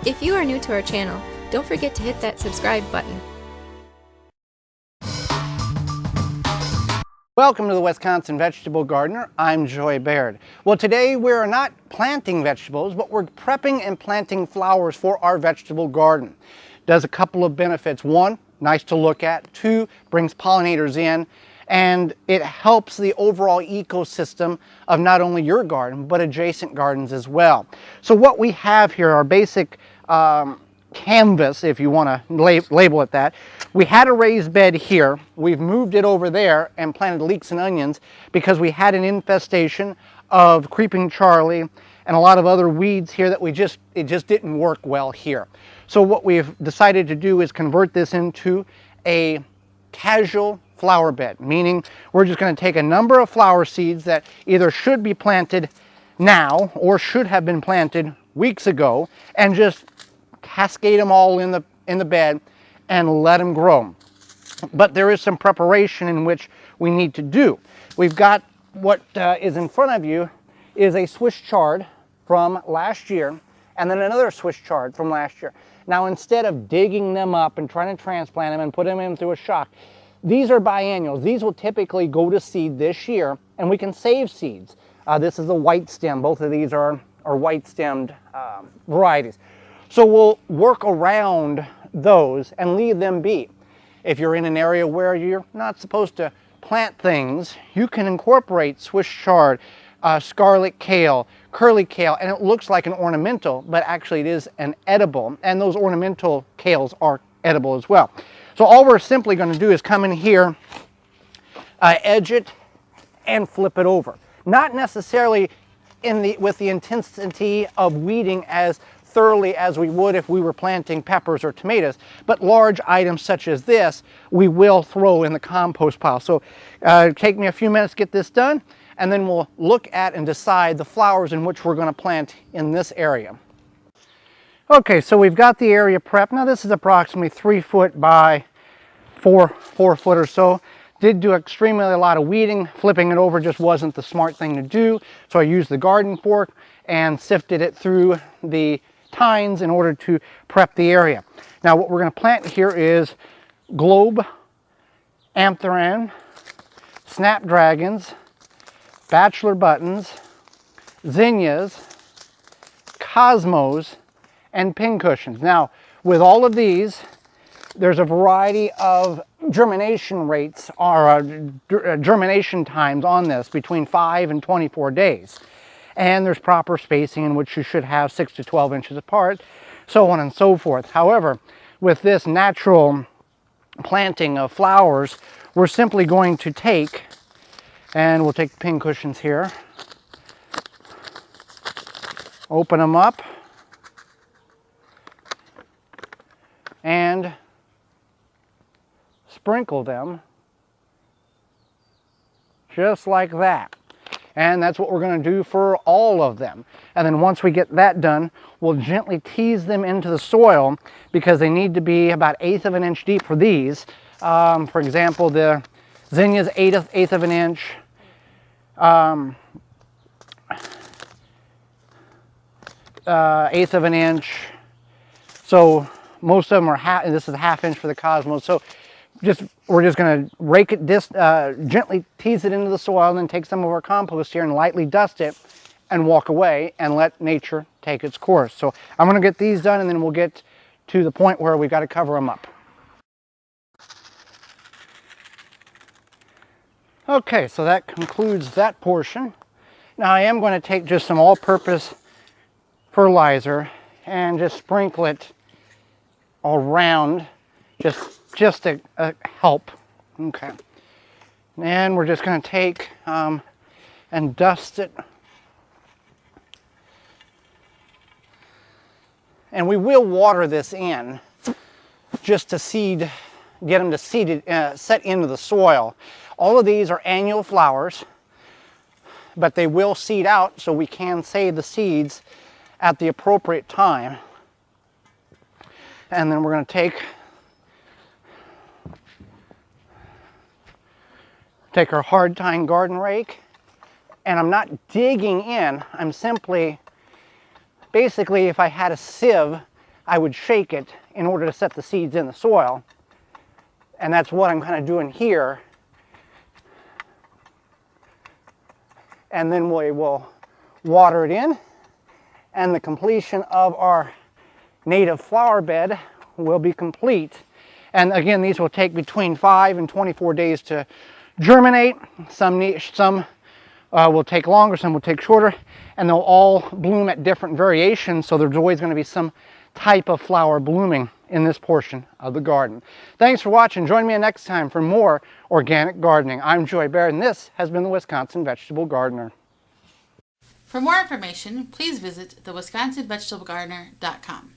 If you are new to our channel, don't forget to hit that subscribe button. Welcome to the Wisconsin Vegetable Gardener. I'm Joy Baird. Well, today we're not planting vegetables, but we're prepping and planting flowers for our vegetable garden. Does a couple of benefits. One, nice to look at. Two, brings pollinators in, and it helps the overall ecosystem of not only your garden, but adjacent gardens as well. So what we have here are basic canvas, if you want to label it that. We had a raised bed here. We've moved it over there and planted leeks and onions because we had an infestation of creeping Charlie and a lot of other weeds here that it just didn't work well here. So what we've decided to do is convert this into a casual flower bed, meaning we're just going to take a number of flower seeds that either should be planted now or should have been planted weeks ago and just cascade them all in the bed and let them grow. But there is some preparation in which we need to do. We've got what is in front of you is a Swiss chard from last year and then another Swiss chard from last year. Now, instead of digging them up and trying to transplant them and put them in through a shock, these are biennials. These will typically go to seed this year and we can save seeds. This is a white stem. Both of these are white stemmed varieties. So we'll work around those and leave them be. If you're in an area where you're not supposed to plant things, you can incorporate Swiss chard, scarlet kale, curly kale, and it looks like an ornamental, but actually it is an edible, and those ornamental kales are edible as well. So all we're simply going to do is come in here, edge it, and flip it over. Not necessarily with the intensity of weeding as thoroughly as we would if we were planting peppers or tomatoes, but large items such as this we will throw in the compost pile. So take me a few minutes to get this done, and then we'll look at and decide the flowers in which we're going to plant in this area. Okay, so we've got the area prepped. Now this is approximately 3 foot by 4 foot or so. Did do extremely a lot of weeding. Flipping it over just wasn't the smart thing to do, so I used the garden fork and sifted it through the tines in order to prep the area. Now what we're going to plant here is globe, amphoran, snapdragons, bachelor buttons, zinnias, cosmos, and pincushions. Now with all of these, there's a variety of germination rates or germination times on this between 5 and 24 days. And there's proper spacing in which you should have 6 to 12 inches apart, so on and so forth. However, with this natural planting of flowers, we're simply going to take, and we'll take the pincushions here, open them up, and sprinkle them just like that. And that's what we're going to do for all of them. And then once we get that done, we'll gently tease them into the soil because they need to be about 1/8 of an inch deep for these. For example, the zinnias 1/8 of an inch. 1/8 of an inch. So most of them are half, and this is a 1/2 inch for the cosmos. So we're just going to rake it, gently tease it into the soil, and then take some of our compost here and lightly dust it and walk away and let nature take its course. So I'm going to get these done, and then we'll get to the point where we've got to cover them up. Okay, so that concludes that portion. Now I am going to take just some all-purpose fertilizer and just sprinkle it around, just to help. Okay, and we're just going to take and dust it, and we will water this in just to get them to set into the soil. All of these are annual flowers, but they will seed out, so we can save the seeds at the appropriate time. And then we're going to take our hard tine garden rake, and I'm not digging in, I'm simply, basically if I had a sieve, I would shake it in order to set the seeds in the soil. And that's what I'm kind of doing here. And then we will water it in, and the completion of our native flower bed will be complete. And again, these will take between 5 and 24 days to germinate. Some will take longer, some will take shorter, and they'll all bloom at different variations, so there's always going to be some type of flower blooming in this portion of the garden. Thanks for watching. Join me next time for more organic gardening. I'm Joy Baird, and this has been the Wisconsin Vegetable Gardener. For more information, please visit thewisconsinvegetablegardener.com.